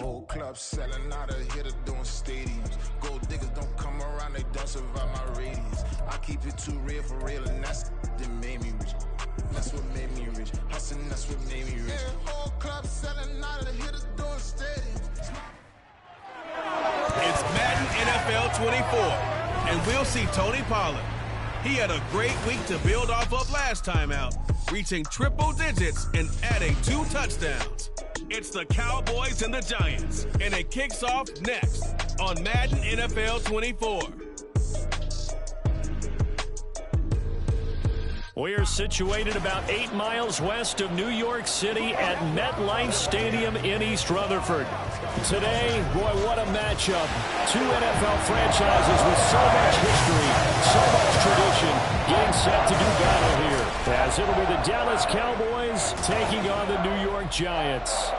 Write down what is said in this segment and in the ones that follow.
Old clubs selling out of hitter doing stadiums. Gold diggers don't come around, they don't survive my radius. I keep it too real for real, and that's that made me rich. That's what made me rich. Hustling, that's what made me rich. Yeah, old clubs selling out of hitters doing stadiums. It's Madden NFL 24, and we'll see Tony Pollard. He had a great week to build off of last time out, reaching triple digits and adding 2 touchdowns. It's the Cowboys and the Giants, and it kicks off next on Madden NFL 24. We are situated about 8 miles west of New York City at MetLife Stadium in East Rutherford. Today, boy, what a matchup. 2 NFL franchises with so much history, so much tradition, getting set to do battle here, as it'll be the Dallas Cowboys taking on the New York Giants.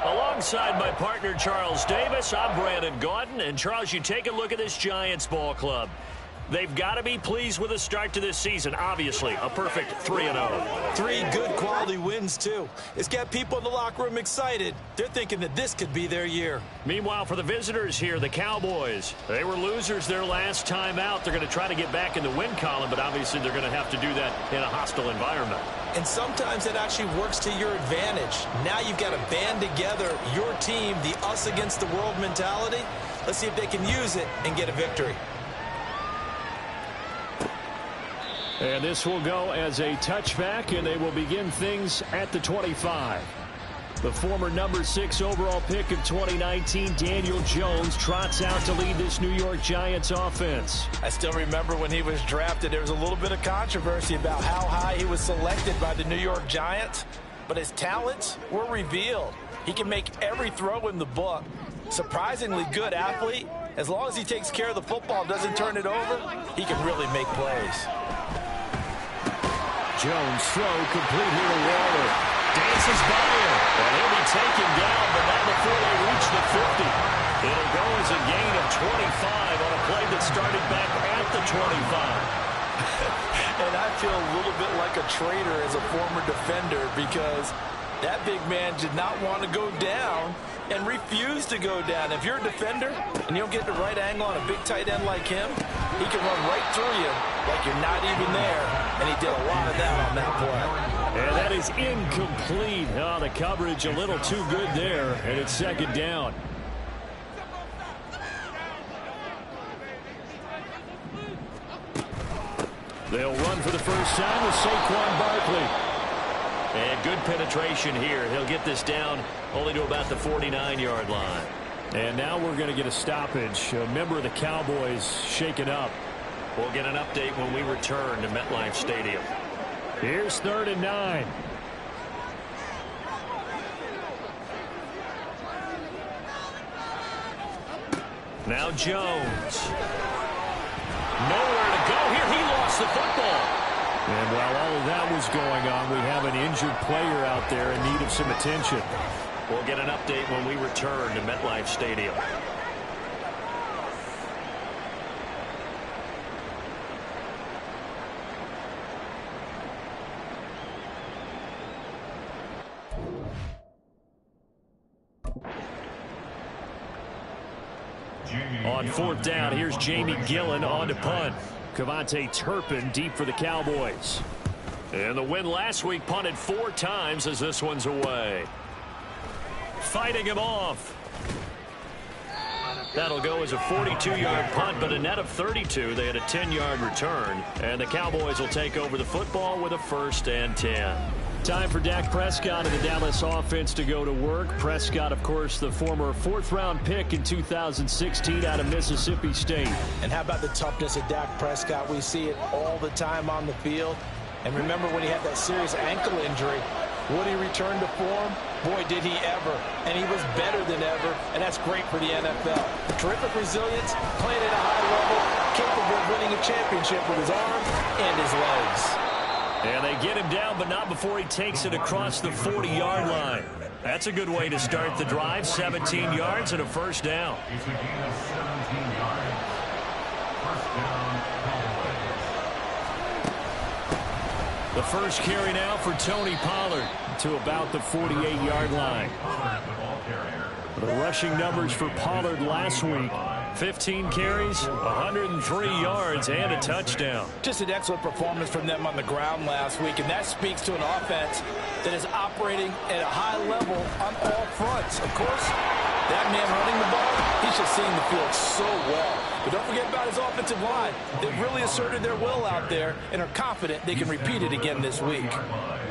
Alongside my partner, Charles Davis, I'm Brandon Gaudin. And, Charles, you take a look at this Giants ball club. They've got to be pleased with the start to this season. Obviously, a perfect 3-0. 3 good quality wins, too. It's got people in the locker room excited. They're thinking that this could be their year. Meanwhile, for the visitors here, the Cowboys, they were losers their last time out. They're going to try to get back in the win column, but obviously they're going to have to do that in a hostile environment. And sometimes it actually works to your advantage. Now you've got to band together your team, the us against the world mentality. Let's see if they can use it and get a victory. And this will go as a touchback, and they will begin things at the 25. The former number 6 overall pick of 2019, Daniel Jones, trots out to lead this New York Giants offense. I still remember when he was drafted, there was a little bit of controversy about how high he was selected by the New York Giants, but his talents were revealed. He can make every throw in the book. Surprisingly good athlete. As long as he takes care of the football, doesn't turn it over, he can really make plays. Jones throw complete here to Waller. Dances by him. And he'll be taken down, but not before they reach the 50. It'll go as a gain of 25 on a play that started back at the 25. And I feel a little bit like a traitor as a former defender because that big man did not want to go down and refused to go down. If you're a defender and you don't get the right angle on a big tight end like him, he can run right through you like you're not even there. And he did a lot of that on that play. And that is incomplete. Oh, the coverage a little too good there, and it's second down. They'll run for the first time with Saquon Barkley. And good penetration here. He'll get this down only to about the 49-yard line. And now we're going to get a stoppage. A member of the Cowboys shaken up. We'll get an update when we return to MetLife Stadium. Here's 3rd and 9. Now Jones. Nowhere to go here. He lost the football. And while all of that was going on, we have an injured player out there in need of some attention. We'll get an update when we return to MetLife Stadium. On 4th down, here's Jamie Gillen on to punt. Cavante Turpin deep for the Cowboys. And the win last week punted 4 times as this one's away. Fighting him off. That'll go as a 42-yard punt, but a net of 32. They had a 10-yard return. And the Cowboys will take over the football with a 1st and 10. Time for Dak Prescott and the Dallas offense to go to work. Prescott, of course, the former 4th-round pick in 2016 out of Mississippi State. And how about the toughness of Dak Prescott? We see it all the time on the field. And remember when he had that serious ankle injury, would he return to form? Boy, did he ever. And he was better than ever, and that's great for the NFL. Terrific resilience, playing at a high level, capable of winning a championship with his arms and his legs. And they get him down, but not before he takes it across the 40-yard line. That's a good way to start the drive. 17 yards and a 1st down. The first carry now for Tony Pollard to about the 48-yard line. The rushing numbers for Pollard last week: 15 carries, 103 yards, and a touchdown. Just an excellent performance from them on the ground last week, and that speaks to an offense that is operating at a high level on all fronts. Of course, that man running the ball, he's just seeing the field so well. But don't forget about his offensive line. They've really asserted their will out there and are confident they can repeat it again this week.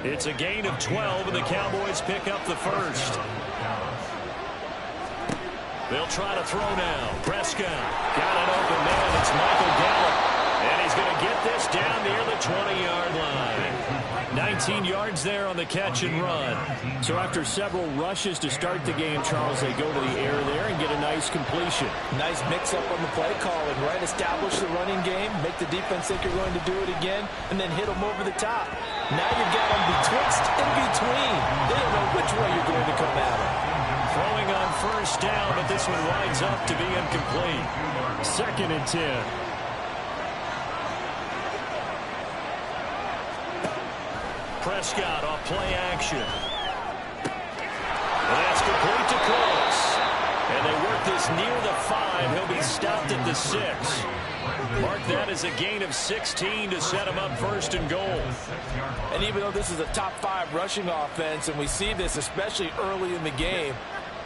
It's a gain of 12, and the Cowboys pick up the first. They'll try to throw now. Prescott got an open man. It's Michael Gallup. And he's going to get this down near the 20-yard line. 19 yards there on the catch and run. So after several rushes to start the game, Charles, they go to the air there and get a nice completion. Nice mix-up on the play calling, right? Establish the running game, make the defense think you're going to do it again, and then hit them over the top. Now you've got them betwixt and between. They don't know which way you're going to come at them. Throwing on first down, but this one winds up to be incomplete. 2nd and 10. Prescott off play action. And that's complete to Close. And they work this near the 5. He'll be stopped at the 6. Mark that as a gain of 16 to set him up 1st and goal. And even though this is a top 5 rushing offense, and we see this especially early in the game,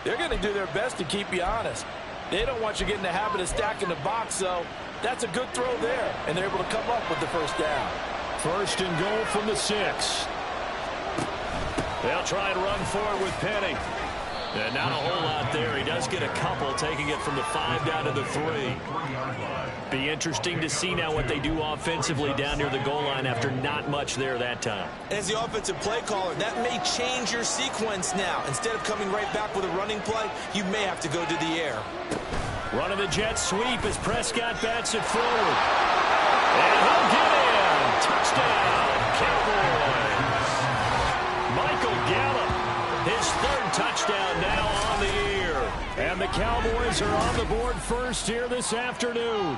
they're going to do their best to keep you honest. They don't want you getting the habit of stacking the box, so that's a good throw there. And they're able to come up with the first down. 1st and goal from the 6. They'll try and run forward with Penny. And not a whole lot there. He does get a couple, taking it from the 5 down to the 3. Be interesting to see now what they do offensively down near the goal line after not much there that time. As the offensive play caller, that may change your sequence now. Instead of coming right back with a running play, you may have to go to the air. Running the jet sweep as Prescott bats it forward. And he'll get in. Touchdown, Cowboys. Michael Gallup, his 3rd touchdown now on the year. And the Cowboys are on the board first here this afternoon.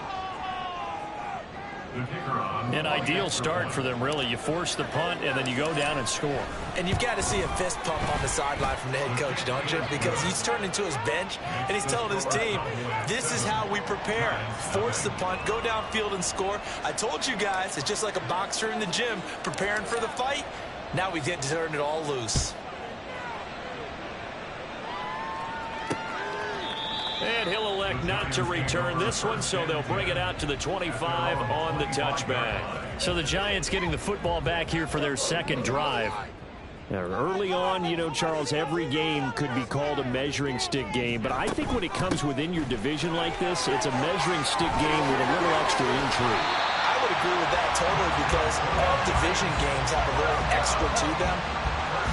An ideal start for them, really. You force the punt, and then you go down and score. And you've got to see a fist pump on the sideline from the head coach, don't you? Because he's turned into his bench, and he's telling his team, this is how we prepare. Force the punt, go downfield and score. I told you guys, it's just like a boxer in the gym preparing for the fight. Now we get to turn it all loose. And he'll elect not to return this one, so they'll bring it out to the 25 on the touchback. So the Giants getting the football back here for their 2nd drive. Now, early on, you know, Charles, every game could be called a measuring stick game, but I think when it comes within your division like this, it's a measuring stick game with a little extra intrigue. I would agree with that totally, because all division games have a little extra to them.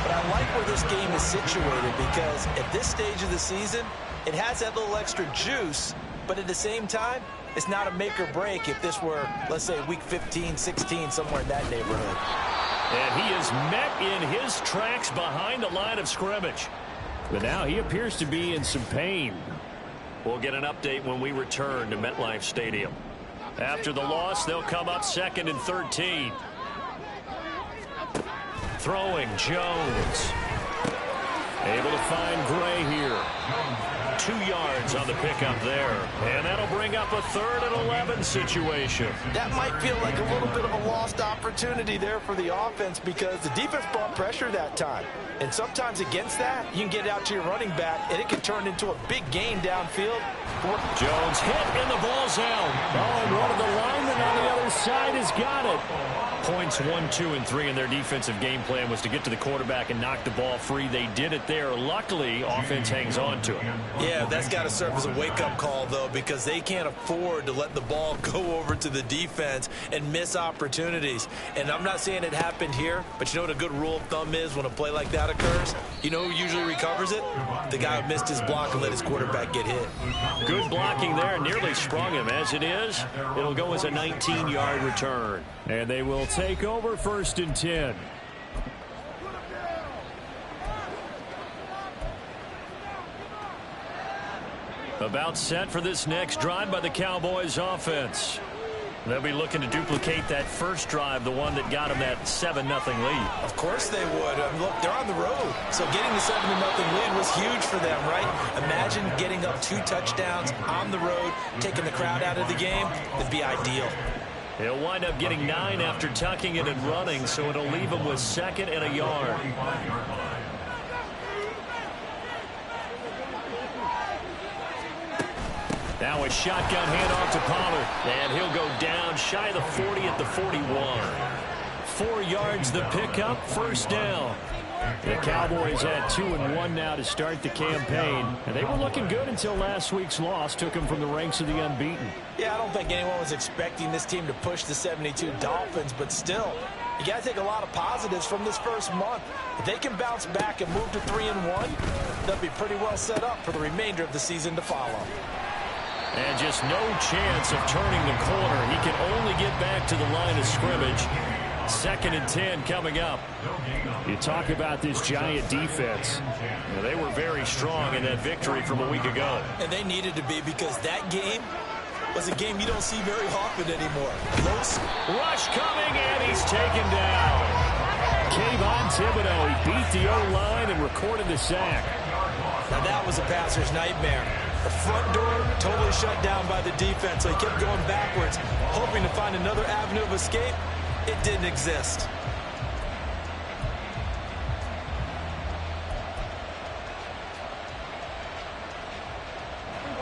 But I like where this game is situated, because at this stage of the season, it has that little extra juice, but at the same time, it's not a make or break if this were, let's say, week 15, 16, somewhere in that neighborhood. And he is met in his tracks behind the line of scrimmage. But now he appears to be in some pain. We'll get an update when we return to MetLife Stadium. After the loss, they'll come up 2nd and 13. Throwing, Jones. Able to find Gray here. 2 yards on the pickup there. And that'll bring up a 3rd and 11 situation. That might feel like a little bit of a lost opportunity there for the offense, because the defense brought pressure that time. And sometimes against that, you can get out to your running back, and it can turn into a big gain downfield. Jones hit, and the ball's out. Oh, and one of the linemen on the other side has got it. Points 1, 2, and 3 in their defensive game plan was to get to the quarterback and knock the ball free. They did it there. Luckily, offense hangs on to it. Yeah, that's got to serve as a wake-up call, though, because they can't afford to let the ball go over to the defense and miss opportunities. And I'm not saying it happened here, but you know what a good rule of thumb is when a play like that occurs? You know who usually recovers it? The guy who missed his block and let his quarterback get hit. Good blocking there, nearly sprung him. As it is, it'll go as a 19-yard return. And they will take over 1st and 10. About set for this next drive by the Cowboys offense. They'll be looking to duplicate that first drive, the one that got them that 7-0 lead. Of course they would. Look, they're on the road. So getting the 7-0 lead was huge for them, right? Imagine getting up 2 touchdowns on the road, taking the crowd out of the game. It'd be ideal. He'll wind up getting 9 after tucking it and running, so it'll leave him with 2nd and a yard. Now a shotgun handoff to Pollard, and he'll go down shy of the 40 at the 41. 4 yards the pickup, first down. The Cowboys had 2-1 now to start the campaign, and they were looking good until last week's loss took them from the ranks of the unbeaten. Yeah, I don't think anyone was expecting this team to push the 72 Dolphins, but still, you got to take a lot of positives from this first month. If they can bounce back and move to 3-1, they'll be pretty well set up for the remainder of the season to follow. And just no chance of turning the corner. He can only get back to the line of scrimmage. 2nd and 10 coming up. You talk about this Giant defense. They were very strong in that victory from a week ago. And they needed to be, because that game was a game you don't see very often anymore. Close. Rush coming, and he's taken down. Kayvon Thibodeau, he beat the O-line and recorded the sack. Now that was a passer's nightmare. The front door totally shut down by the defense, so he kept going backwards, hoping to find another avenue of escape. It didn't exist.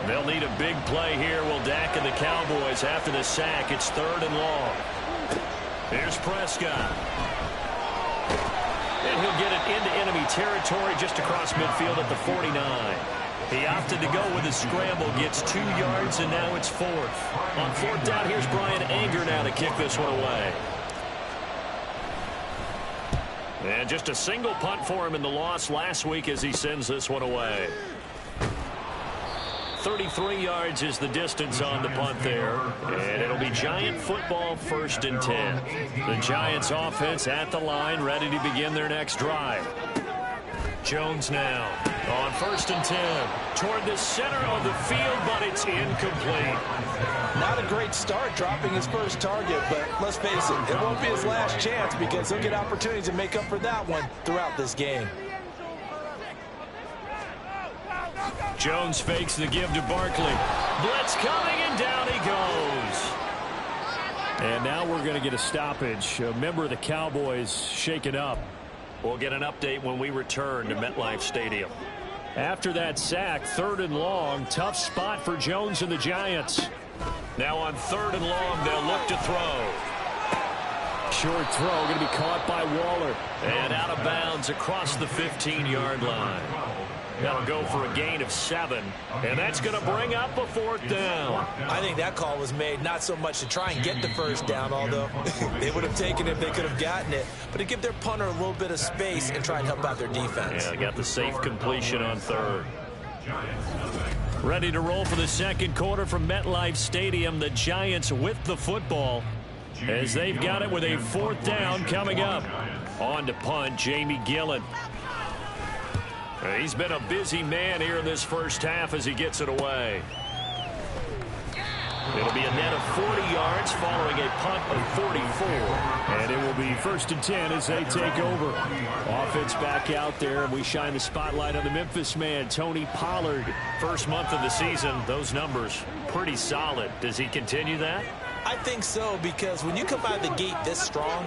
They'll need a big play here. Will Dak and the Cowboys after the sack. It's 3rd and long. Here's Prescott. And he'll get it into enemy territory just across midfield at the 49. He opted to go with a scramble, gets 2 yards, and now it's 4th. On 4th down, here's Brian Anger now to kick this one away. And just a single punt for him in the loss last week as he sends this one away. 33 yards is the distance on the punt there. And it'll be Giant football, 1st and 10. The Giants offense at the line, ready to begin their next drive. Jones now on 1st and 10 toward the center of the field, but it's incomplete. Not a great start dropping his first target, but let's face it, it won't be his last chance, because he'll get opportunities to make up for that one throughout this game. Jones fakes the give to Barkley. Blitz coming, and down he goes. And now we're going to get a stoppage. A member of the Cowboys shaken up. We'll get an update when we return to MetLife Stadium. After that sack, 3rd and long, tough spot for Jones and the Giants. Now on 3rd and long, they'll look to throw. Short throw, going to be caught by Waller. And out of bounds across the 15-yard line. That'll go for a gain of 7, and that's going to bring up a 4th down. I think that call was made not so much to try and get the first down, although they would have taken it if they could have gotten it, but to give their punter a little bit of space and try and help out their defense. Yeah, they got the safe completion on 3rd. Ready to roll for the 2nd quarter from MetLife Stadium. The Giants with the football as they've got it with a 4th down coming up. On to punt, Jamie Gillen. He's been a busy man here in this first half as he gets it away. It'll be a net of 40 yards following a punt of 44. And it will be 1st and 10 as they take over. Offense back out there, and we shine the spotlight on the Memphis man, Tony Pollard. First month of the season, those numbers pretty solid. Does he continue that? I think so, because when you come out of the gate this strong,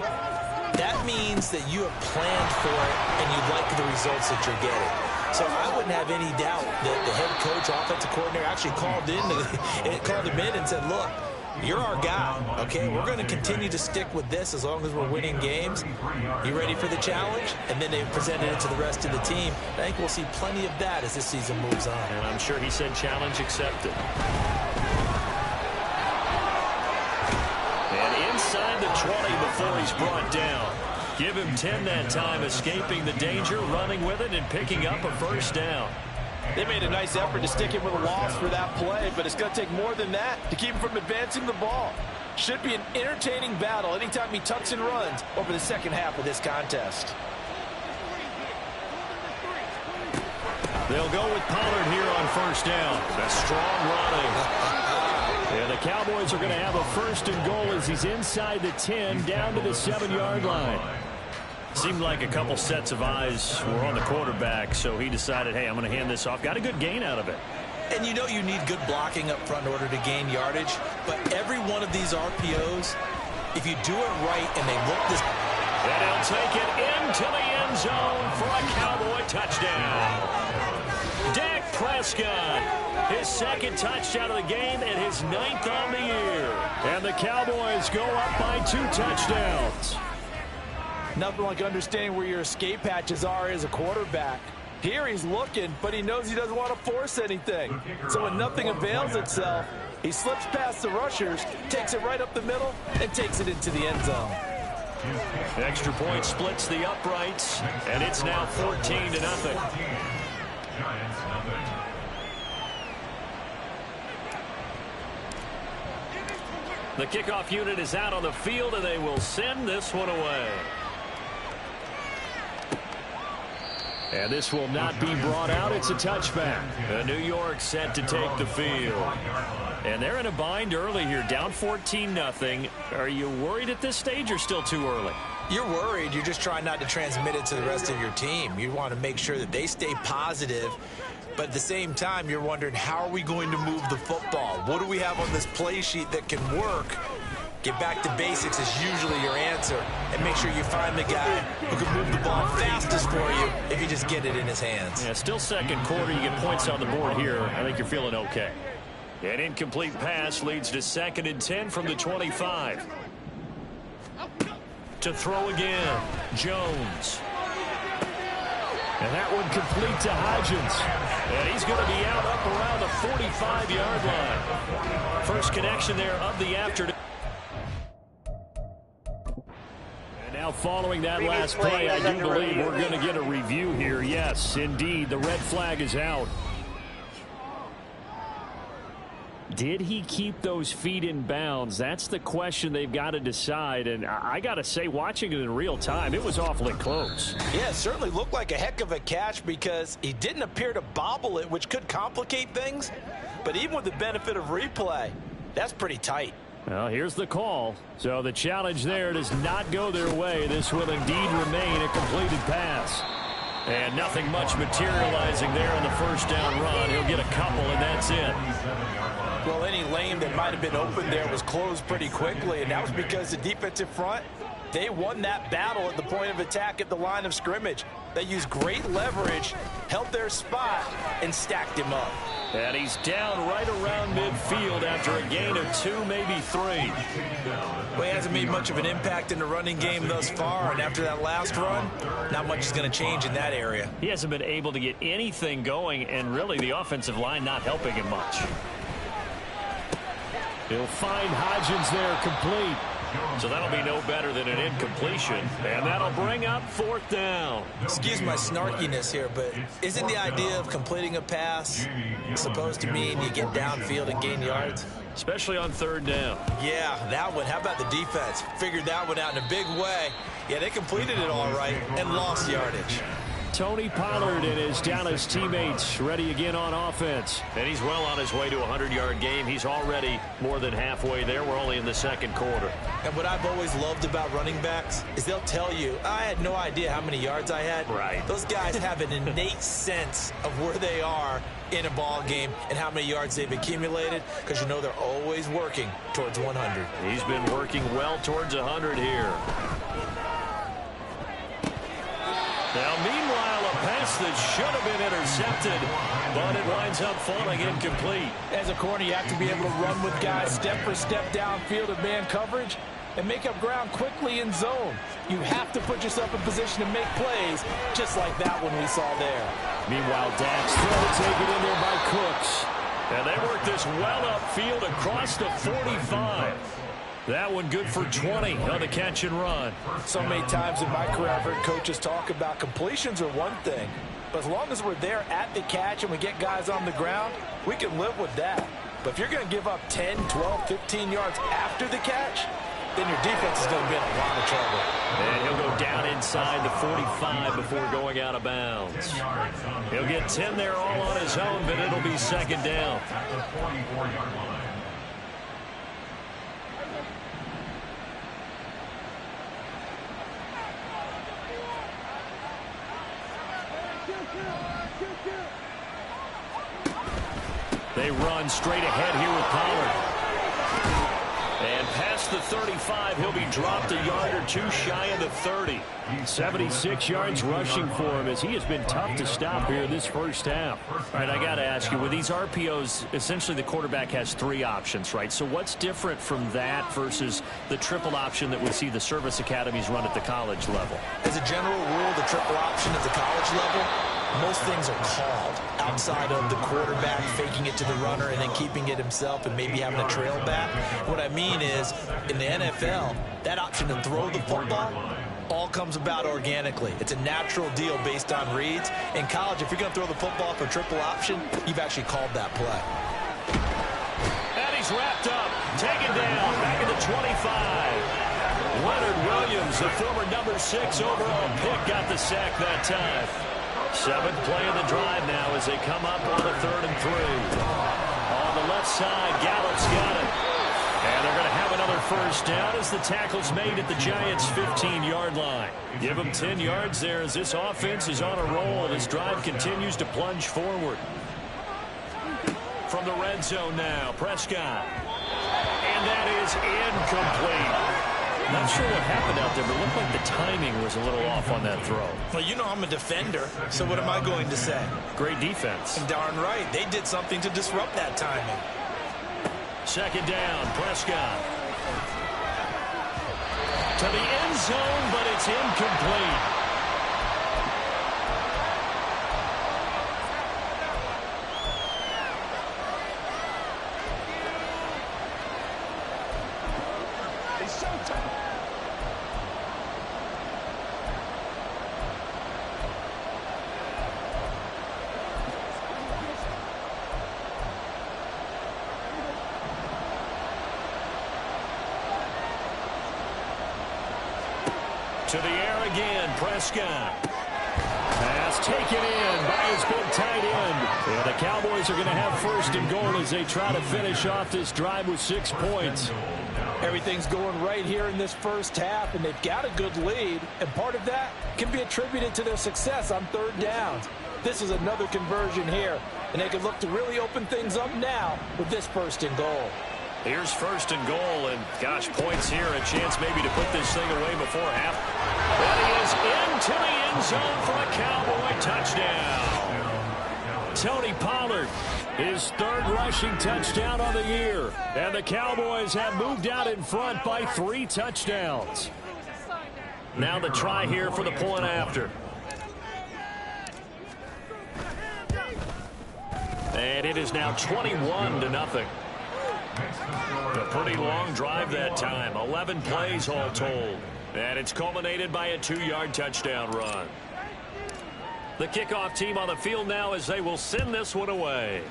that means that you have planned for it and you like the results that you're getting. So I wouldn't have any doubt that the head coach, offensive coordinator, actually called him in and said, look, you're our guy, okay? We're going to continue to stick with this as long as we're winning games. You ready for the challenge? And then they presented it to the rest of the team. I think we'll see plenty of that as this season moves on. And I'm sure he said challenge accepted. And inside the 20 before he's brought down. Give him 10 that time, escaping the danger, running with it, and picking up a 1st down. They made a nice effort to stick him with a loss for that play, but it's going to take more than that to keep him from advancing the ball. Should be an entertaining battle anytime he tucks and runs over the second half of this contest. They'll go with Pollard here on 1st down. That's strong running. And the Cowboys are going to have a 1st and goal as he's inside the 10, down to the 7-yard line. Seemed like a couple sets of eyes were on the quarterback, so he decided, hey, I'm going to hand this off. Got a good gain out of it. And you know you need good blocking up front in order to gain yardage, but every one of these RPOs, if you do it right and they look this... And he'll take it into the end zone for a Cowboy touchdown. Dak Prescott, his 2nd touchdown of the game and his 9th on the year. And the Cowboys go up by 2 touchdowns. Nothing like understanding where your escape hatches are as a quarterback. Here he's looking, but he knows he doesn't want to force anything. So when nothing avails itself, he slips past the rushers, takes it right up the middle, and takes it into the end zone. Extra point splits the uprights, and it's now 14-0. The kickoff unit is out on the field, and they will send this one away. And this will not be brought out. It's a touchback. New York set to take the field. And they're in a bind early here, down 14-0. Are you worried at this stage or still too early? You're worried. You're just trying not to transmit it to the rest of your team. You want to make sure that they stay positive. But at the same time, you're wondering, how are we going to move the football? What do we have on this play sheet that can work? Get back to basics is usually your answer. And make sure you find the guy who can move the ball fastest for you if you just get it in his hands. Yeah, still 2nd quarter. You get points on the board here. I think you're feeling okay. An incomplete pass leads to 2nd and 10 from the 25. To throw again, Jones. And that one complete to Hodgins. And he's going to be out up around the 45-yard line. First connection there of the afternoon. And now following that last play, I do believe we're going to get a review here. Yes, indeed, the red flag is out. Did he keep those feet in bounds? That's the question they've got to decide. And I got to say, watching it in real time, it was awfully close. Yeah, it certainly looked like a heck of a catch because he didn't appear to bobble it, which could complicate things. But even with the benefit of replay, that's pretty tight. Well, here's the call. So the challenge there does not go their way. This will indeed remain a completed pass. And nothing much materializing there on the first down run. He'll get a couple, and that's it. Well, any lane that might have been open there was closed pretty quickly, and that was because the defensive front, they won that battle at the point of attack at the line of scrimmage. They used great leverage, held their spot, and stacked him up. And he's down right around midfield after a gain of 2, maybe 3. Well, he hasn't made much of an impact in the running game thus far, and after that last run, not much is going to change in that area. He hasn't been able to get anything going, and really the offensive line not helping him much. He'll find Hodgins there complete. So that'll be no better than an incompletion. And that'll bring up 4th down. Excuse my snarkiness here, but isn't the idea of completing a pass supposed to mean you get downfield and gain yards? Especially on 3rd down. Yeah, that one. How about the defense? Figured that one out in a big way. Yeah, they completed it all right and lost yardage. Tony Pollard and his Dallas teammates ready again on offense. And he's well on his way to a 100-yard game. He's already more than halfway there. We're only in the 2nd quarter. And what I've always loved about running backs is they'll tell you, I had no idea how many yards I had. Right. Those guys have an innate sense of where they are in a ball game and how many yards they've accumulated, because you know they're always working towards 100. He's been working well towards 100 here. Now, meanwhile, a pass that should have been intercepted, but it winds up falling incomplete. As a corner, you have to be able to run with guys step for step downfield in man coverage and make up ground quickly in zone. You have to put yourself in position to make plays, just like that one we saw there. Meanwhile, Dak's throw taken in there by Cooks. And they work this well upfield across the 45. That one good for 20 on the catch and run. So many times in my career I've heard coaches talk about completions are one thing, but as long as we're there at the catch and we get guys on the ground, we can live with that. But if you're going to give up 10, 12, 15 yards after the catch, then your defense is going to be in a lot of trouble. And he'll go down inside the 45 before going out of bounds. He'll get 10 there all on his own, but it'll be 2nd down. They run straight ahead here with Pollard. And past the 35, he'll be dropped a yard or two shy of the 30. 76 yards rushing for him as he has been tough to stop here this first half. All right, I got to ask you, with these RPOs, essentially the quarterback has 3 options, right? So what's different from that versus the triple option that we see the service academies run at the college level? As a general rule, the triple option at the college level, most things are called outside of the quarterback faking it to the runner and then keeping it himself and maybe having a trail back. What I mean is, in the NFL, that option to throw the football all comes about organically. It's a natural deal based on reads. In college, if you're going to throw the football for triple option, you've actually called that play. And he's wrapped up, taken down, back at the 25. Leonard Williams, the former number 6 overall pick, got the sack that time. 7th play of the drive now as they come up on a 3rd and 3. On the left side, Gallup's got it. And they're going to have another first down as the tackle's made at the Giants' 15-yard line. Give them 10 yards there as this offense is on a roll. This drive continues to plunge forward. From the red zone now, Prescott. And that is incomplete. Not sure what happened out there, but it looked like the timing was a little off on that throw. Well, you know I'm a defender, so what am I going to say? Great defense. And darn right, they did something to disrupt that timing. 2nd down, Prescott. To the end zone, but it's incomplete. To the air again, Prescott. Pass taken in by his big tight end. And the Cowboys are going to have 1st and goal as they try to finish off this drive with 6 points. Everything's going right here in this first half, and they've got a good lead, and part of that can be attributed to their success on 3rd downs. This is another conversion here, and they can look to really open things up now with this 1st and goal. Here's 1st and goal, and gosh, points here, a chance maybe to put this thing away before half. And he is into the end zone for a Cowboy touchdown. Tony Pollard, his 3rd rushing touchdown of the year. And the Cowboys have moved out in front by 3 touchdowns. Now the try here for the point after. And it is now 21-0. A pretty long drive that time. 11 plays all told. And it's culminated by a 2-yard touchdown run. The kickoff team on the field now as they will send this one away.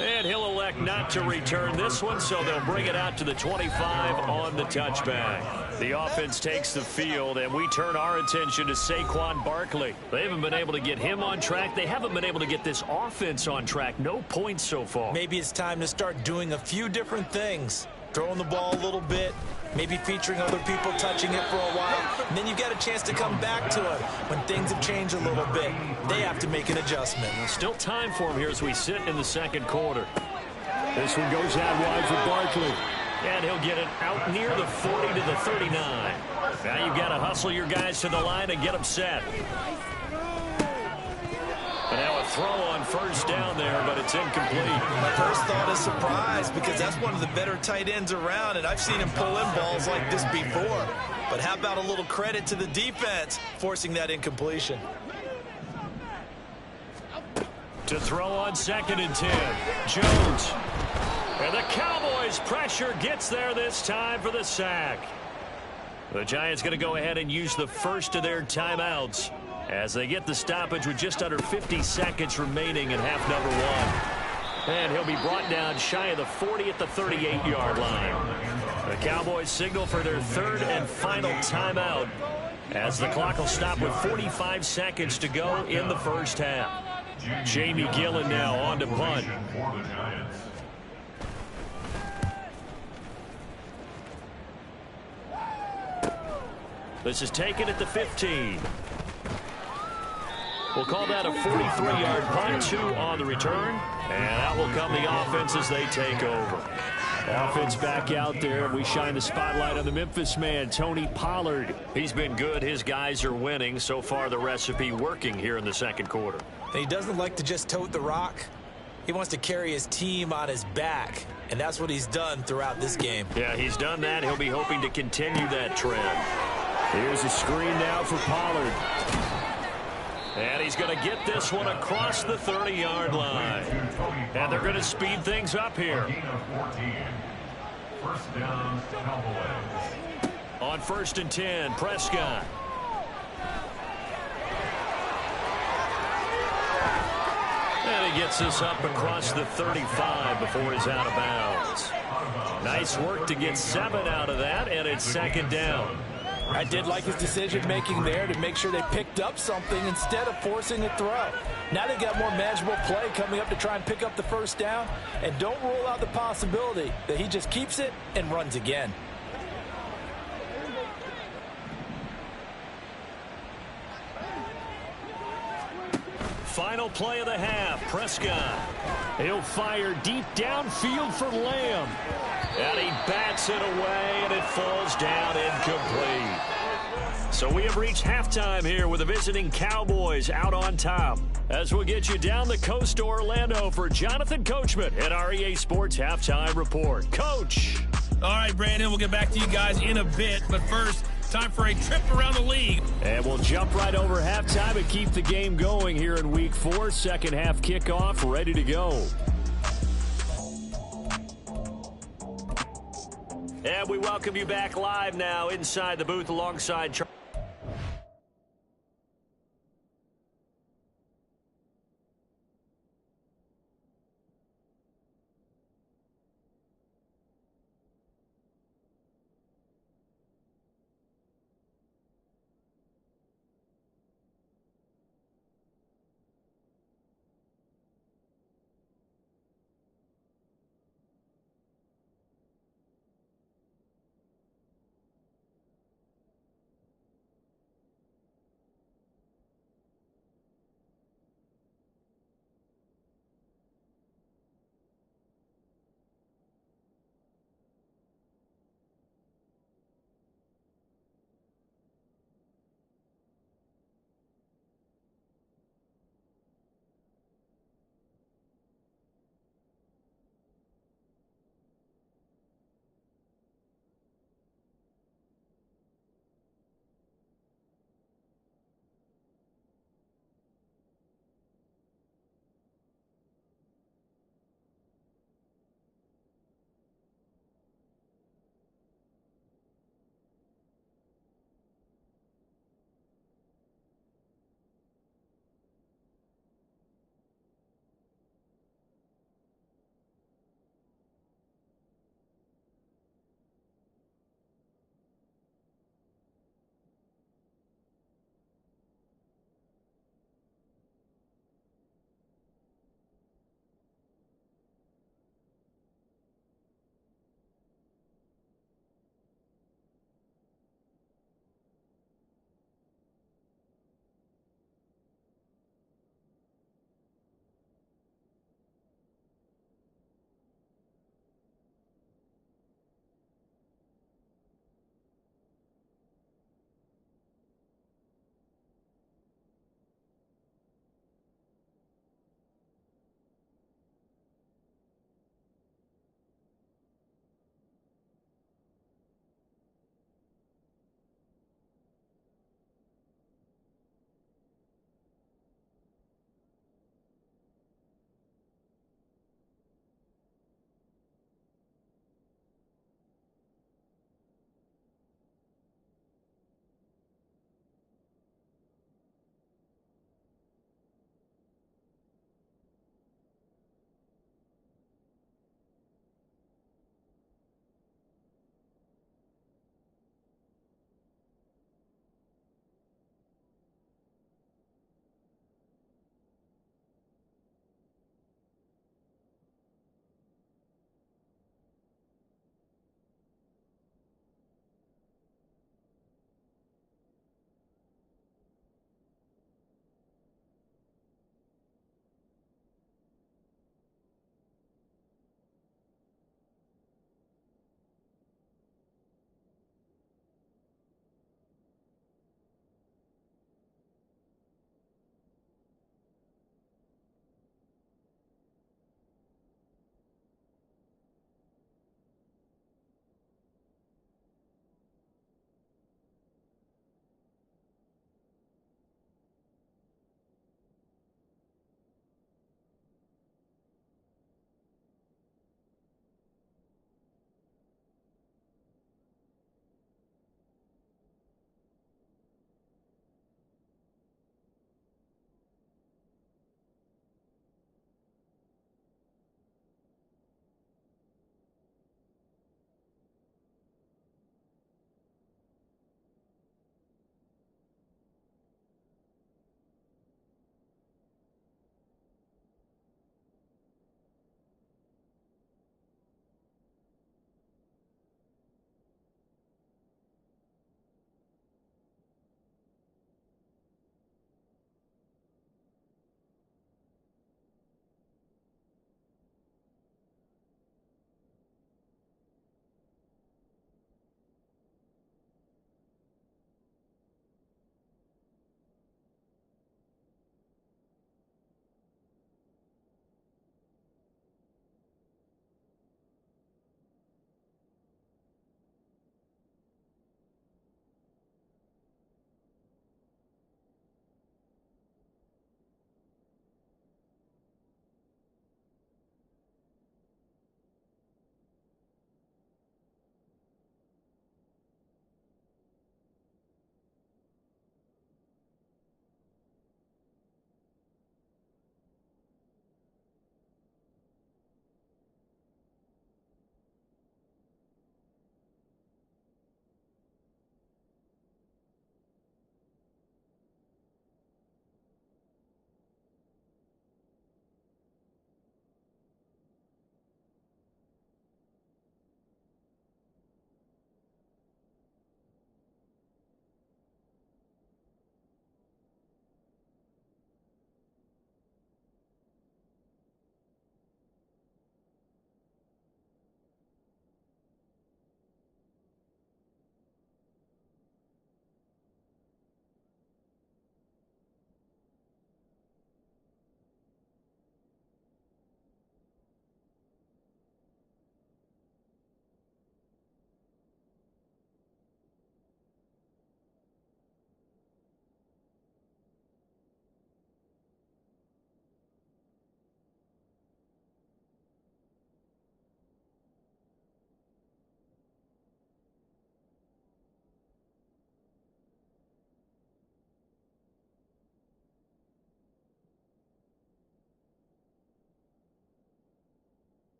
And he'll elect not to return this one, so they'll bring it out to the 25 on the touchback. The offense takes the field, and we turn our attention to Saquon Barkley. They haven't been able to get him on track. They haven't been able to get this offense on track. No points so far. Maybe it's time to start doing a few different things. Throwing the ball a little bit, maybe featuring other people touching it for a while, and then you get a chance to come back to it when things have changed a little bit. They have to make an adjustment. Still time for him here as we sit in the 2nd quarter. This one goes out wide for Barkley. And he'll get it out near the 40 to the 39. Now you've got to hustle your guys to the line and get them set. But now a throw on 1st down there, but it's incomplete. My first thought is surprise, because that's one of the better tight ends around, and I've seen him pull in balls like this before. But how about a little credit to the defense forcing that incompletion? To throw on 2nd and 10. Jones. And the Cowboys' pressure gets there this time for the sack. The Giants going to go ahead and use the first of their timeouts as they get the stoppage with just under 50 seconds remaining in half number 1. And he'll be brought down shy of the 40 at the 38-yard line. The Cowboys signal for their 3rd and final timeout as the clock will stop with 45 seconds to go in the first half. Jamie Gillen now on to punt. This is taken at the 15. We'll call that a 43-yard punt, 2 on the return. And out will come the offense as they take over. Offense back out there. We shine the spotlight on the Memphis man, Tony Pollard. He's been good. His guys are winning. So far, the recipe working here in the second quarter. And he doesn't like to just tote the rock. He wants to carry his team on his back. And that's what he's done throughout this game. Yeah, he's done that. He'll be hoping to continue that trend. Here's a screen now for Pollard. And he's going to get this one across the 30-yard line. And they're going to speed things up here. First down, Cowboys. On 1st and 10, Prescott. And he gets this up across the 35 before he's out of bounds. Nice work to get 7 out of that, and it's 2nd down. I did like his decision-making there to make sure they picked up something instead of forcing a throw. Now they've got more manageable play coming up to try and pick up the first down. And don't rule out the possibility that he just keeps it and runs again. Final play of the half, Prescott. He'll fire deep downfield for Lamb. And he bats it away, and it falls down incomplete. So we have reached halftime here with the visiting Cowboys out on top. As we'll get you down the coast to Orlando for Jonathan Coachman at our EA Sports Halftime Report. Coach. All right, Brandon, we'll get back to you guys in a bit. But first, time for a trip around the league. And we'll jump right over halftime and keep the game going here in Week 4. Second half kickoff, ready to go. And we welcome you back live now inside the booth alongside Charlie.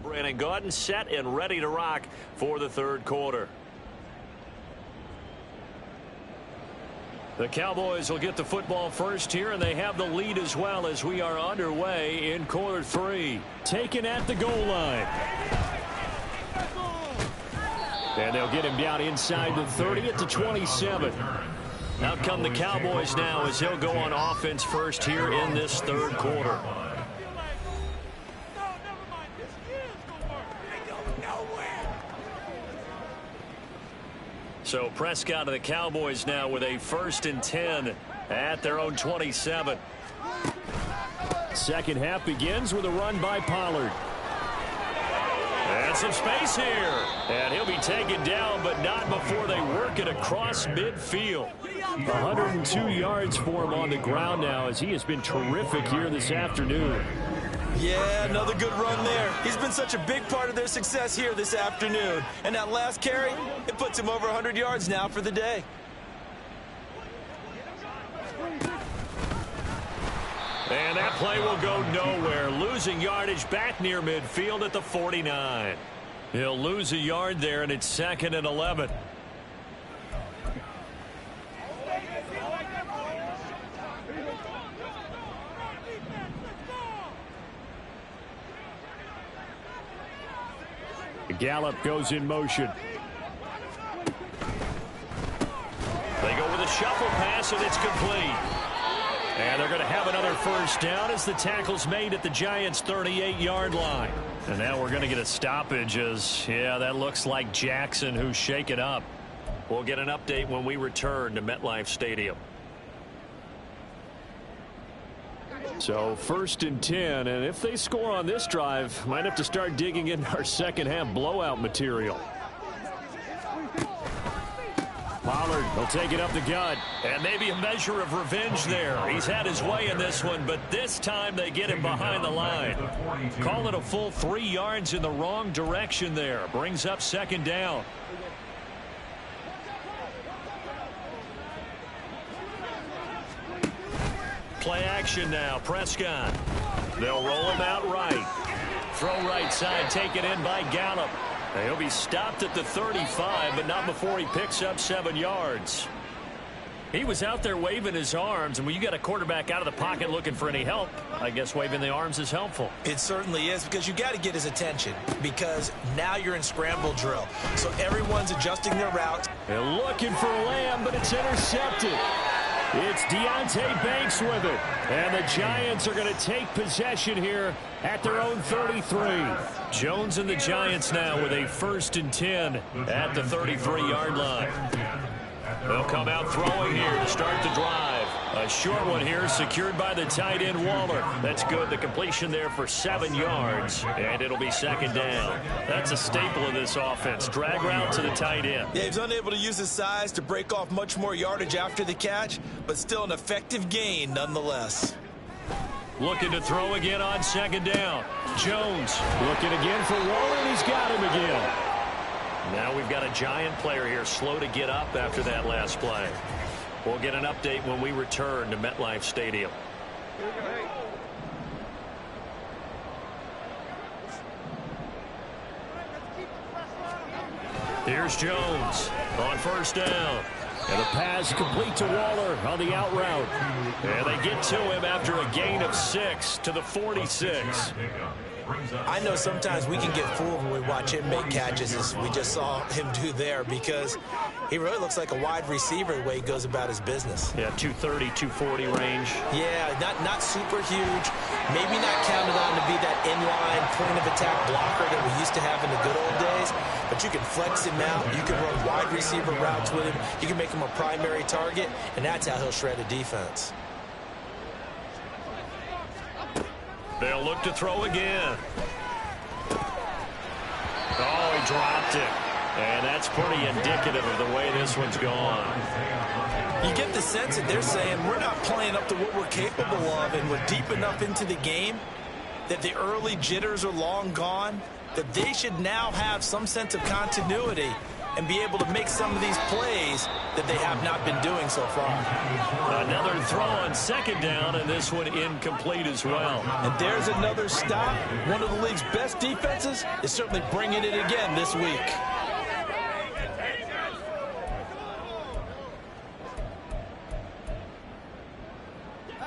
Brandon Gaunts set and ready to rock for the third quarter. The Cowboys will get the football first here, and they have the lead as well as we are underway in quarter three. Taken at the goal line. And they'll get him down inside the 30 at the 27. Out come the Cowboys now as he'll go on offense first here in this third quarter. So Prescott of the Cowboys now with a 1st and 10 at their own 27. Second half begins with a run by Pollard. And some space here. And he'll be taken down, but not before they work it across midfield. 102 yards for him on the ground now as he has been terrific here this afternoon. Yeah, another good run there. He's been such a big part of their success here this afternoon. And that last carry, it puts him over 100 yards now for the day. And that play will go nowhere. Losing yardage back near midfield at the 49. He'll lose a yard there, and it's 2nd and 11. Gallup goes in motion. They go with a shuffle pass, and it's complete. And they're going to have another first down as the tackle's made at the Giants' 38-yard line. And now we're going to get a stoppage as, yeah, that looks like Jackson who's shaken up. We'll get an update when we return to MetLife Stadium. So 1st and 10, and if they score on this drive, might have to start digging in our second half blowout material. Pollard will take it up the gut, and maybe a measure of revenge there. He's had his way in this one, but this time they get him behind the line. Call it a full 3 yards in the wrong direction there. Brings up 2nd down. Play action now. Prescott. They'll roll him out right. Throw right side, taken in by Gallup. He'll be stopped at the 35, but not before he picks up 7 yards. He was out there waving his arms, and when you got a quarterback out of the pocket looking for any help, I guess waving the arms is helpful. It certainly is, because you got to get his attention, because now you're in scramble drill. So everyone's adjusting their route. They're looking for Lamb, but it's intercepted. It's Deonte Banks with it. And the Giants are going to take possession here at their own 33. Jones and the Giants now with a 1st and 10 at the 33-yard line. They'll come out throwing here to start the drive. A short one here secured by the tight end Waller. That's good. The completion there for 7 yards, and it'll be 2nd down. That's a staple of this offense. Drag route to the tight end. Yeah, he's unable to use his size to break off much more yardage after the catch, but still an effective gain nonetheless. Looking to throw again on 2nd down. Jones looking again for Waller, and he's got him again. Now we've got a Giant player here slow to get up after that last play. We'll get an update when we return to MetLife Stadium. Here's Jones on 1st down. And the pass complete to Waller on the out route. And they get to him after a gain of 6 to the 46. I know sometimes we can get fooled when we watch him make catches, as we just saw him do there, because he really looks like a wide receiver the way he goes about his business. Yeah, 230, 240 range. Yeah, not super huge. Maybe not counted on to be that inline point-of-attack blocker that we used to have in the good old days, but you can flex him out. You can run wide receiver routes with him. You can make him a primary target, and that's how he'll shred a defense. They'll look to throw again. Oh, he dropped it. And that's pretty indicative of the way this one's gone. You get the sense that they're saying we're not playing up to what we're capable of, and we're deep enough into the game that the early jitters are long gone, that they should now have some sense of continuity and be able to make some of these plays that they have not been doing so far. Another to throw on second down, and this one incomplete as well. And there's another stop. One of the league's best defenses is certainly bringing it again this week.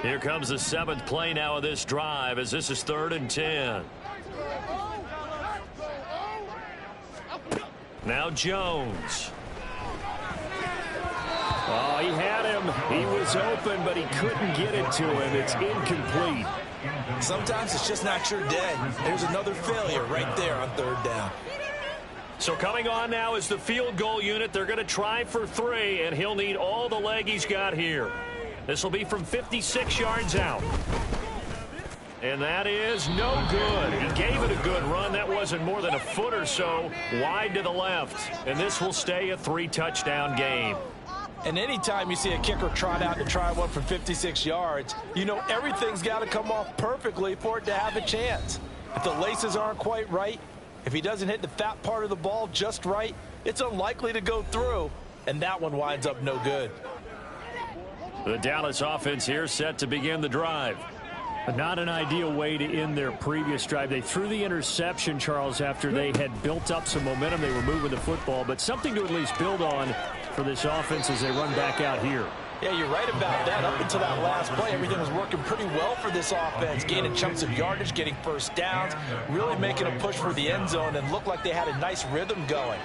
Here comes the 7th play now of this drive, as this is 3rd and 10. Now Jones. Oh, he had him. He was open, but he couldn't get it to him. It's incomplete. Sometimes it's just not your day. There's another failure right there on 3rd down. So coming on now is the field goal unit. They're going to try for 3, and he'll need all the leg he's got here. This will be from 56 yards out. And that is no good. He gave it a good run. That wasn't more than a foot or so wide to the left. And this will stay a 3-touchdown game. And anytime you see a kicker trot out to try one from 56 yards, you know everything's got to come off perfectly for it to have a chance. If the laces aren't quite right, if he doesn't hit the fat part of the ball just right, it's unlikely to go through. And that one winds up no good. The Dallas offense here set to begin the drive. Not an ideal way to end their previous drive. They threw the interception, Charles, after they had built up some momentum. They were moving the football, but something to at least build on for this offense as they run back out here. Yeah, you're right about that. Up until that last play, everything was working pretty well for this offense, gaining chunks of yardage, getting first downs, really making a push for the end zone, and looked like they had a nice rhythm going.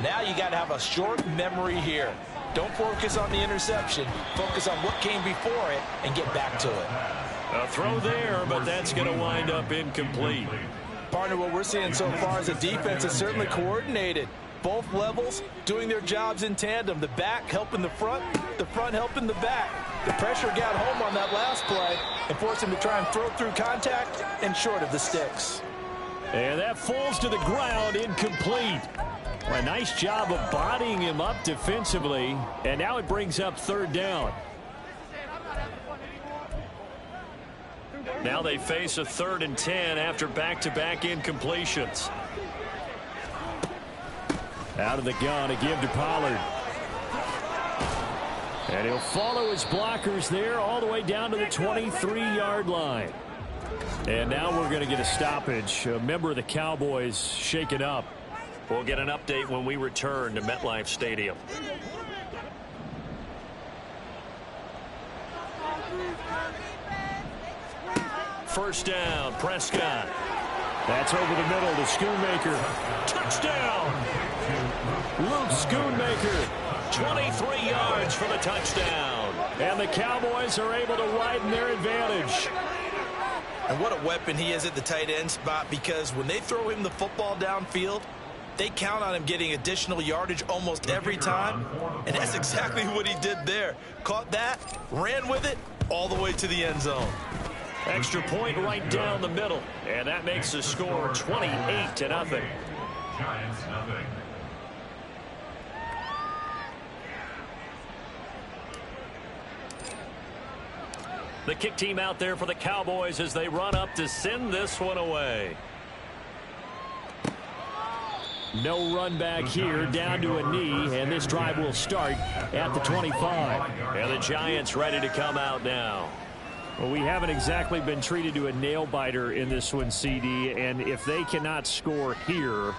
Now you got to have a short memory here. Don't focus on the interception. Focus on what came before it and get back to it. A throw there, but that's going to wind up incomplete. Partner, what we're seeing so far is the defense is certainly coordinated. Both levels doing their jobs in tandem. The back helping the front helping the back. The pressure got home on that last play and forced him to try and throw through contact and short of the sticks. And that falls to the ground, incomplete. Well, a nice job of bodying him up defensively, and now it brings up 3rd down. Now they face a 3rd and 10 after back-to-back incompletions. Out of the gun, a give to Pollard. And he'll follow his blockers there all the way down to the 23-yard line. And now we're going to get a stoppage. A member of the Cowboys shaken up. We'll get an update when we return to MetLife Stadium. First down, Prescott. That's over the middle to Schoonmaker. Touchdown! Luke Schoonmaker, 23 yards for the touchdown. And the Cowboys are able to widen their advantage. And what a weapon he is at the tight end spot, because when they throw him the football downfield, they count on him getting additional yardage almost every time. And that's exactly what he did there. Caught that, ran with it, all the way to the end zone. Extra point right down the middle. And that makes the score 28-0. Giants nothing. The kick team out there for the Cowboys as they run up to send this one away. No run back here, down to a knee, and this drive will start at the 25. And the Giants ready to come out now. Well, we haven't exactly been treated to a nail-biter in this one, CD, and if they cannot score here,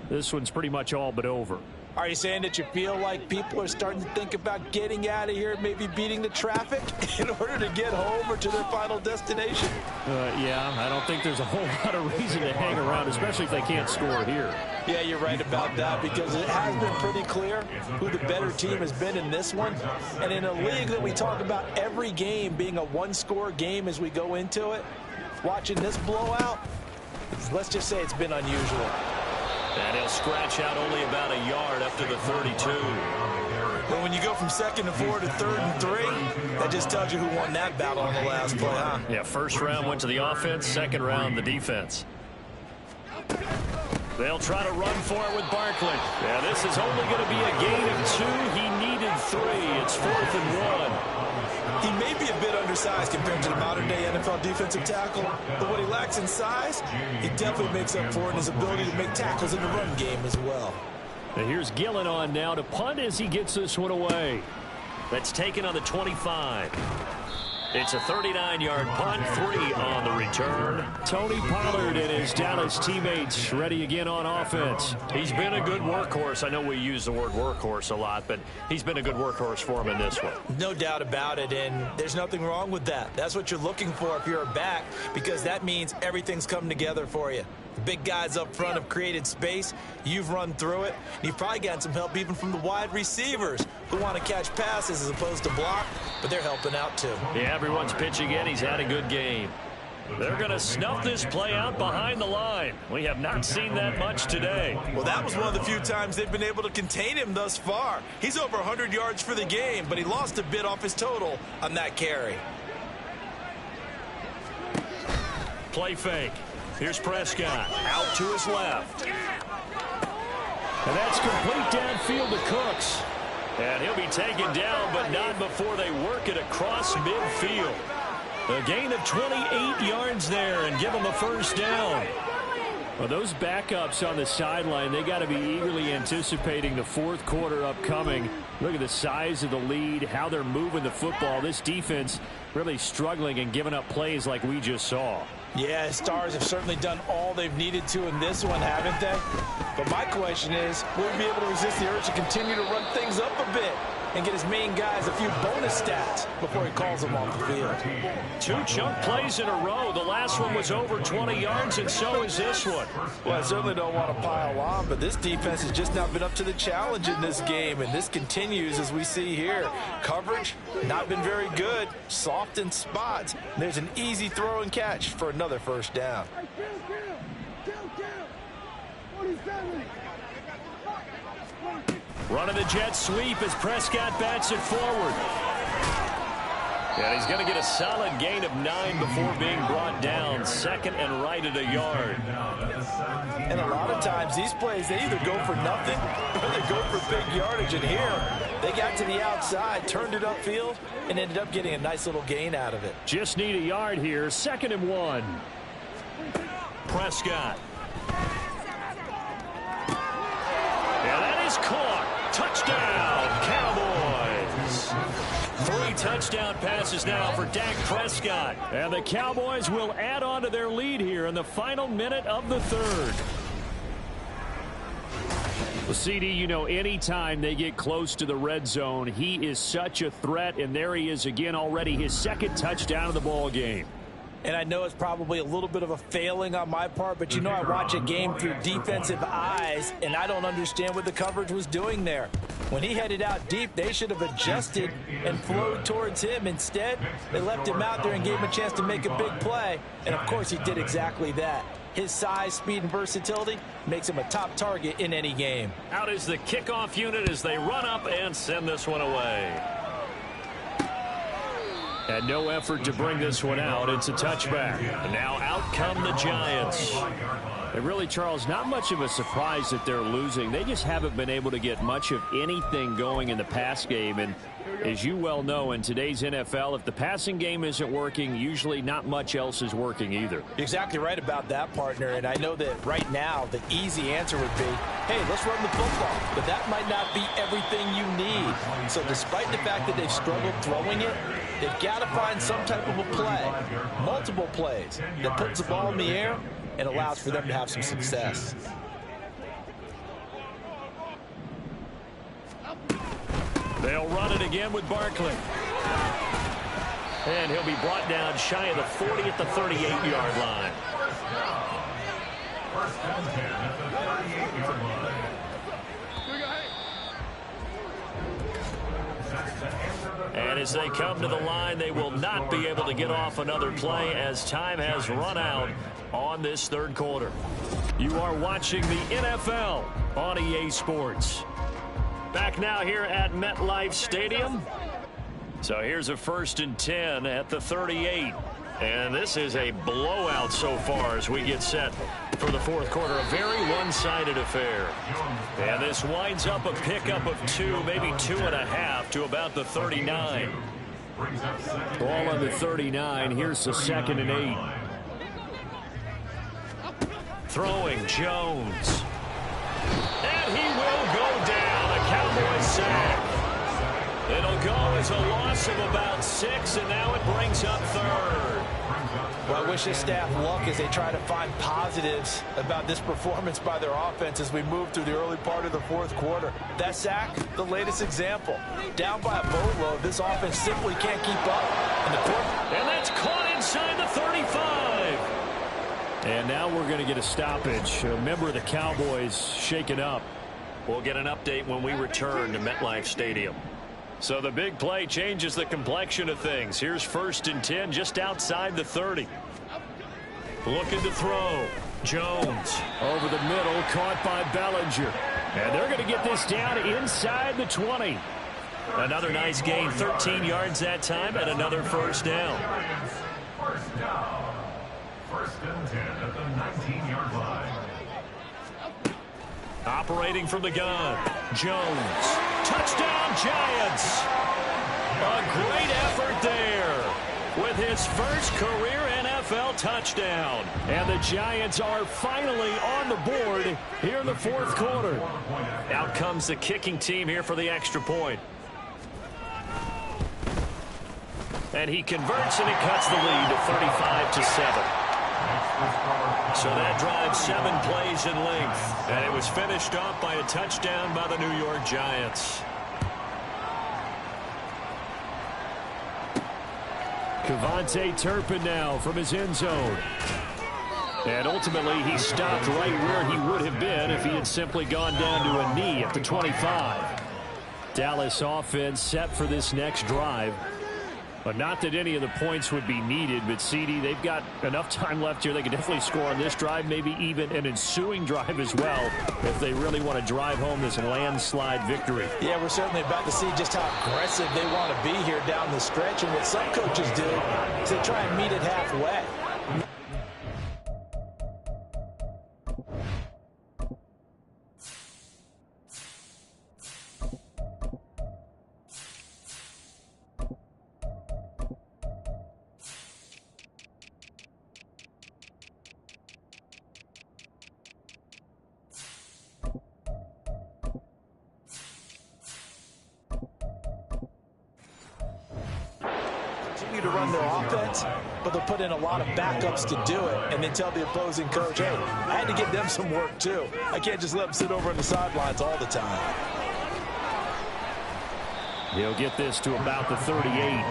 this one's pretty much all but over. Are you saying that you feel like people are starting to think about getting out of here, maybe beating the traffic in order to get home or to their final destination? Yeah, I don't think there's a whole lot of reason to hang around, especially if they can't score here. Yeah, you're right about that, because it has been pretty clear who the better team has been in this one. And in a league that we talk about every game being a one-score game as we go into it, watching this blowout, let's just say it's been unusual. And he'll scratch out only about a yard up to the 32. But when you go from 2nd and 4 to 3rd and 3, that just tells you who won that battle on the last play, huh? Yeah, first round went to the offense, second round the defense. They'll try to run for it with Barkley. Yeah, this is only going to be a gain of 2. He needed 3. It's 4th and 1. He may be a bit undersized compared to the modern-day NFL defensive tackle, but what he lacks in size, he definitely makes up for in his ability to make tackles in the run game as well. And here's Gillen on now to punt as he gets this one away. That's taken on the 25. It's a 39-yard punt, 3 on the return. Tony Pollard and his Dallas teammates ready again on offense. He's been a good workhorse. I know we use the word workhorse a lot, but he's been a good workhorse for him in this one. No doubt about it, and there's nothing wrong with that. That's what you're looking for if you're a back, because that means everything's come together for you. The big guys up front have created space. You've run through it. You've probably gotten some help even from the wide receivers who want to catch passes as opposed to block, but they're helping out too. Yeah, everyone's pitching in. He's had a good game. They're going to snuff this play out behind the line. We have not seen that much today. Well, that was one of the few times they've been able to contain him thus far. He's over 100 yards for the game, but he lost a bit off his total on that carry. Play fake. Here's Prescott out to his left. And that's complete downfield to Cooks. And he'll be taken down, but not before they work it across midfield. A gain of 28 yards there and give them a first down. Well, those backups on the sideline, they got to be eagerly anticipating the fourth quarter upcoming. Look at the size of the lead, how they're moving the football. This defense really struggling and giving up plays like we just saw. Yeah, Stars have certainly done all they've needed to in this one, haven't they? But my question is, will we be able to resist the urge to continue to run things up a bit and get his main guys a few bonus stats before he calls them off the field? 2 chunk plays in a row. The last one was over 20 yards, and so is this one. Well, I certainly don't want to pile on, but this defense has just not been up to the challenge in this game, and this continues as we see here. Coverage, not been very good, soft in spots. There's an easy throw and catch for another first down. Running the jet sweep as Prescott bats it forward. And he's going to get a solid gain of 9 before being brought down. Second and right at a yard. And a lot of times these plays, they either go for nothing or they go for big yardage. And here, they got to the outside, turned it upfield, and ended up getting a nice little gain out of it. Just need a yard here. 2nd and 1. Prescott. Yeah, that is caught. Touchdown, Cowboys. 3 touchdown passes now for Dak Prescott. And the Cowboys will add on to their lead here in the final minute of the third. Well, CD, you know, anytime they get close to the red zone, he is such a threat. And there he is again, already his 2nd touchdown of the ball game. And I know it's probably a little bit of a failing on my part, but you know I watch a game through defensive eyes, and I don't understand what the coverage was doing there. When he headed out deep, they should have adjusted and flowed towards him. Instead, they left him out there and gave him a chance to make a big play. And, of course, he did exactly that. His size, speed, and versatility makes him a top target in any game. Out is the kickoff unit as they run up and send this one away. And no effort to bring this one out. It's a touchback. And now out come the Giants. And really, Charles, not much of a surprise that they're losing. They just haven't been able to get much of anything going in the pass game. And as you well know, in today's NFL, if the passing game isn't working, usually not much else is working either. You're exactly right about that, partner. And I know that right now the easy answer would be, hey, let's run the football. But that might not be everything you need. So despite the fact that they've struggled throwing it, they've got to find some type of a play, multiple plays, that puts the ball in the air and allows for them to have some success. They'll run it again with Barkley. And he'll be brought down shy of the 40 at the 38-yard line. First and 10 at the 38-yard line. And as they come to the line, they will not be able to get off another play as time has run out on this third quarter. You are watching the NFL on EA Sports. Back now here at MetLife Stadium. So here's a 1st and 10 at the 38. And this is a blowout so far as we get set for the fourth quarter. A very one-sided affair. And this winds up a pickup of 2, maybe 2.5 to about the 39. Ball on the 39. Here's the 2nd and 8. Throwing Jones. And he will go down. A Cowboys sack. It'll go as a loss of about 6, and now it brings up third. Well, I wish this staff luck as they try to find positives about this performance by their offense as we move through the early part of the fourth quarter. That sack, the latest example. Down by a boatload, this offense simply can't keep up. And that's caught inside the 35. And now we're going to get a stoppage. A member of the Cowboys shaken up. We'll get an update when we return to MetLife Stadium. So the big play changes the complexion of things. Here's 1st and 10 just outside the 30. Looking to throw. Jones over the middle, caught by Bellinger. And they're going to get this down inside the 20. Another nice gain, 13 yards that time, and another first down. First down. 1st and 10 at the 19-yard line. Operating from the gun, Jones. Touchdown, Giants. A great effort there with his first career NFL touchdown. And the Giants are finally on the board here in the fourth quarter. Out comes the kicking team here for the extra point. And he converts, and it cuts the lead to 35-7. So that drives 7 plays in length, and it was finished off by a touchdown by the New York Giants. Kevontae Turpin now from his end zone. And ultimately, he stopped right where he would have been if he had simply gone down to a knee at the 25. Dallas offense set for this next drive. But not that any of the points would be needed, but CD, they've got enough time left here. They can definitely score on this drive, maybe even an ensuing drive as well, if they really want to drive home this landslide victory. Yeah, we're certainly about to see just how aggressive they want to be here down the stretch. And what some coaches do is they try and meet it halfway. To run their offense, but they'll put in a lot of backups to do it and then tell the opposing coach, hey, I had to give them some work too. I can't just let them sit over on the sidelines all the time. He'll get this to about the 38.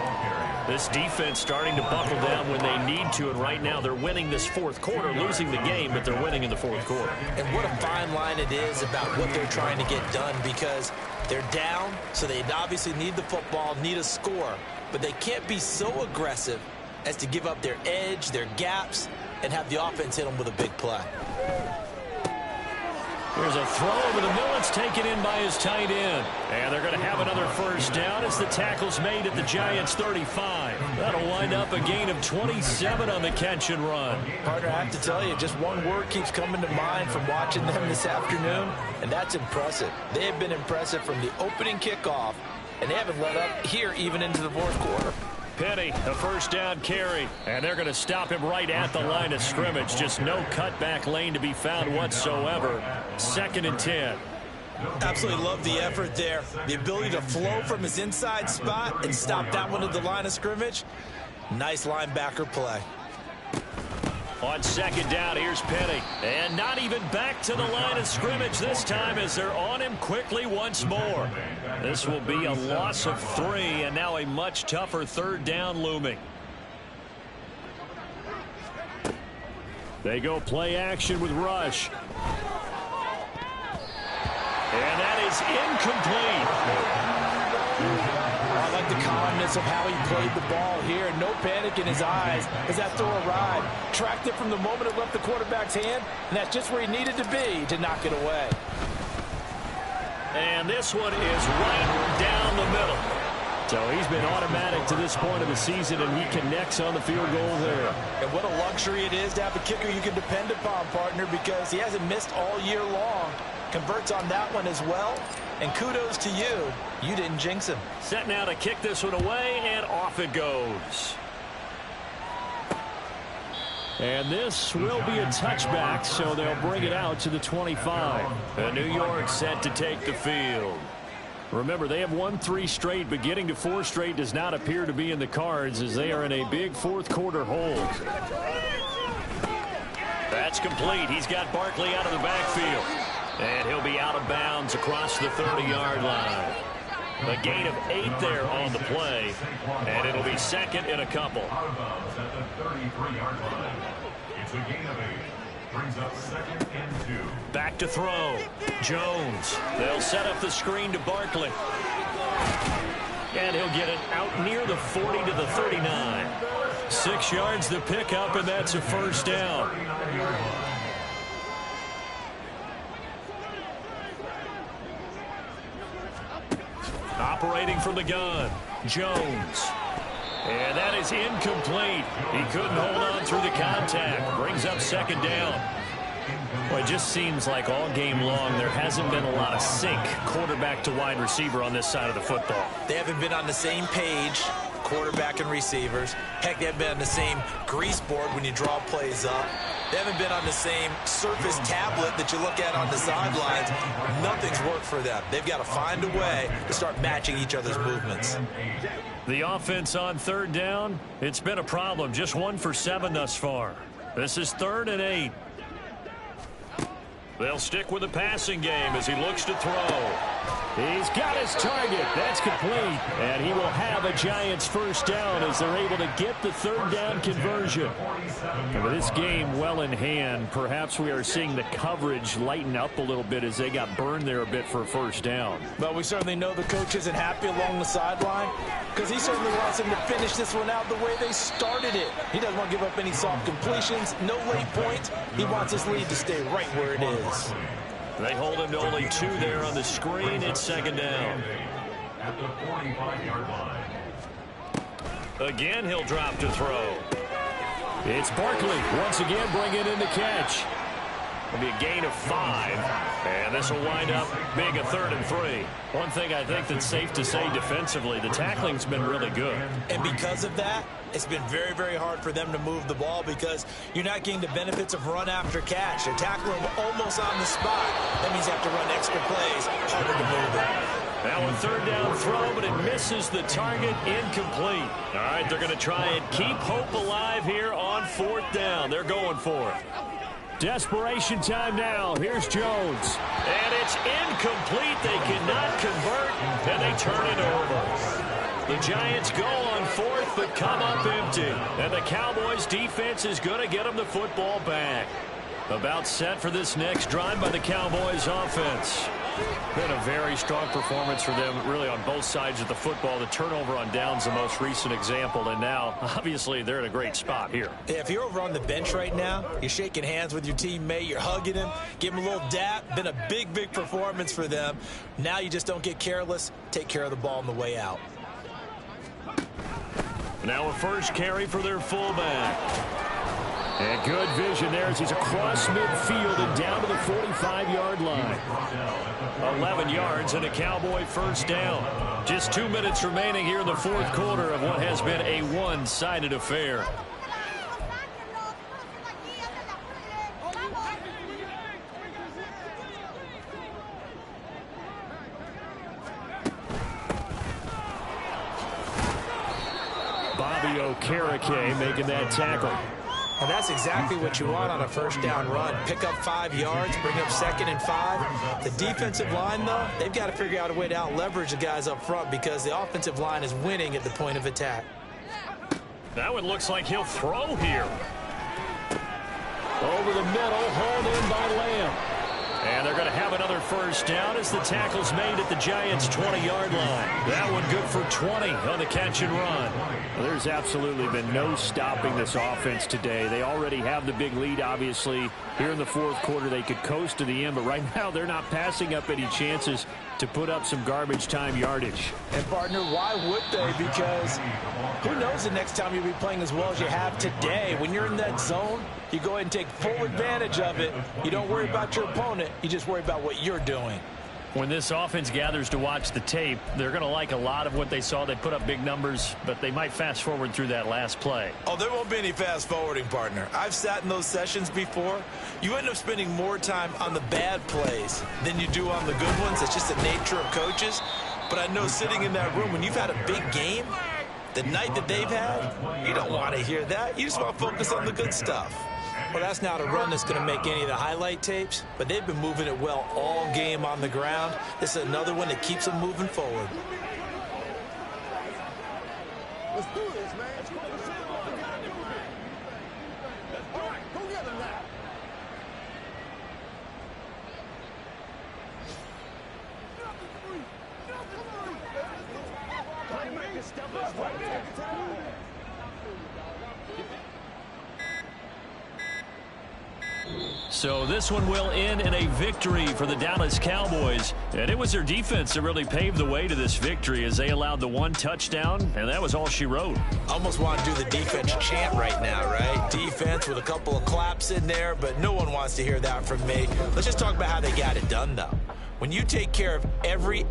This defense starting to buckle down when they need to, and right now they're winning this fourth quarter, losing the game, but they're winning in the fourth quarter. And what a fine line it is about what they're trying to get done, because they're down, so they obviously need the football, need a score. But they can't be so aggressive as to give up their edge, their gaps, and have the offense hit them with a big play. There's a throw over the middle. It's taken in by his tight end. And they're going to have another first down as the tackle's made at the Giants' 35. That'll wind up a gain of 27 on the catch and run. Partner, I have to tell you, just one word keeps coming to mind from watching them this afternoon, and that's impressive. They have been impressive from the opening kickoff, and they haven't let up here even into the fourth quarter. Penny, a first down carry, and they're going to stop him right at the line of scrimmage. Just no cutback lane to be found whatsoever. 2nd and 10. Absolutely love the effort there. The ability to flow from his inside spot and stop that one at the line of scrimmage. Nice linebacker play. On 2nd down, here's Penny. And not even back to the line of scrimmage this time as they're on him quickly once more. This will be a loss of 3, and now a much tougher 3rd down looming. They go play action with Rush. And that is incomplete. I like the calmness of how he played the ball here. No panic in his eyes as that throw arrived. Tracked it from the moment it left the quarterback's hand, and that's just where he needed to be to knock it away. And this one is right down the middle. So he's been automatic to this point of the season, and he connects on the field goal there. And what a luxury it is to have a kicker you can depend upon, partner, because he hasn't missed all year long. Converts on that one as well. And kudos to you. You didn't jinx him. Set now to kick this one away, and off it goes. And this will be a touchback, so they'll bring it out to the 25. And New York set to take the field. Remember, they have won 3 straight, but getting to 4 straight does not appear to be in the cards as they are in a big fourth quarter hole. That's complete. He's got Barkley out of the backfield. And he'll be out of bounds across the 30-yard line. A gain of 8 there on the play, and it'll be second and a couple. Out of bounds at the 33-yard line. It's a gain of 8. Brings up second and 2. Back to throw. Jones. They'll set up the screen to Barkley. And he'll get it out near the 40 to the 39. 6 yards the pickup, and that's a first down. Operating from the gun, Jones. And that is incomplete. He couldn't hold on through the contact. Brings up second down. Well, it just seems like all game long there hasn't been a lot of sync quarterback to wide receiver on this side of the football. They haven't been on the same page, quarterback and receivers. Heck, they haven't been on the same grease board when you draw plays up. They haven't been on the same surface tablet that you look at on the sidelines. Nothing's worked for them. They've got to find a way to start matching each other's movements. The offense on third down, it's been a problem. Just 1 for 7 thus far. This is 3rd and 8. They'll stick with the passing game as he looks to throw. He's got his target. That's complete. And he will have a Giants first down as they're able to get the third down conversion. And with this game well in hand, perhaps we are seeing the coverage lighten up a little bit as they got burned there a bit for a first down. But we certainly know the coach isn't happy along the sideline because he certainly wants them to finish this one out the way they started it. He doesn't want to give up any soft completions, no late points. He wants his lead to stay right where it is. They hold him to only 2 there on the screen. It's second down. At the 45-yard line. Again, he'll drop to throw. It's Barkley once again bringing in the catch. It'll be a gain of 5, and this will wind up being a 3rd and 3. One thing I think that's safe to say defensively, the tackling's been really good. And because of that, it's been very, very hard for them to move the ball because you're not getting the benefits of run after catch. They're tackling them almost on the spot. That means you have to run extra plays, harder to move it. Now a 3rd down throw, but it misses the target, incomplete. All right, they're going to try and keep hope alive here on 4th down. They're going for it. Desperation time now. Here's Jones. And it's incomplete. They cannot convert, and they turn it over. The Giants go on 4th, but come up empty. And the Cowboys defense is going to get them the football back. About set for this next drive by the Cowboys offense. Been a very strong performance for them, really, on both sides of the football. The turnover on downs, the most recent example, and now, obviously, they're in a great spot here. Yeah, if you're over on the bench right now, you're shaking hands with your teammate, you're hugging him, give him a little dap. Been a big, big performance for them. Now you just don't get careless. Take care of the ball on the way out. Now a first carry for their fullback. And good vision there as he's across midfield and down to the 45-yard line. 11 yards and a Cowboy first down. Just 2 minutes remaining here in the fourth quarter of what has been a one-sided affair. Bobby Okereke making that tackle. And that's exactly what you want on a first down run. Pick up 5 yards, bring up 2nd and 5. The defensive line, though, they've got to figure out a way to out-leverage the guys up front because the offensive line is winning at the point of attack. That one looks like he'll throw here. Over the middle, hauled in by Lamb. And they're going to have another first down as the tackle's made at the Giants' 20-yard line. That one good for 20 on the catch and run. Well, there's absolutely been no stopping this offense today. They already have the big lead, obviously. Here in the fourth quarter, they could coast to the end, but right now they're not passing up any chances to put up some garbage time yardage. And, partner, why would they? Because who knows the next time you'll be playing as well as you have today. When you're in that zone, you go ahead and take full advantage of it. You don't worry about your opponent. You just worry about what you're doing. When this offense gathers to watch the tape, they're going to like a lot of what they saw. They put up big numbers, but they might fast forward through that last play. Oh, there won't be any fast forwarding, partner. I've sat in those sessions before. You end up spending more time on the bad plays than you do on the good ones. It's just the nature of coaches. But I know sitting in that room, when you've had a big game, the night that they've had, you don't want to hear that. You just want to focus on the good stuff. Well, that's not a run that's going to make any of the highlight tapes, but they've been moving it well all game on the ground. This is another one that keeps them moving forward. Let's do this, man. All right, go get him now. So this one will end in a victory for the Dallas Cowboys. And it was their defense that really paved the way to this victory as they allowed the one touchdown, and that was all she wrote. I almost want to do the defense chant right now, right? Defense with a couple of claps in there, but no one wants to hear that from me. Let's just talk about how they got it done, though. When you take care of every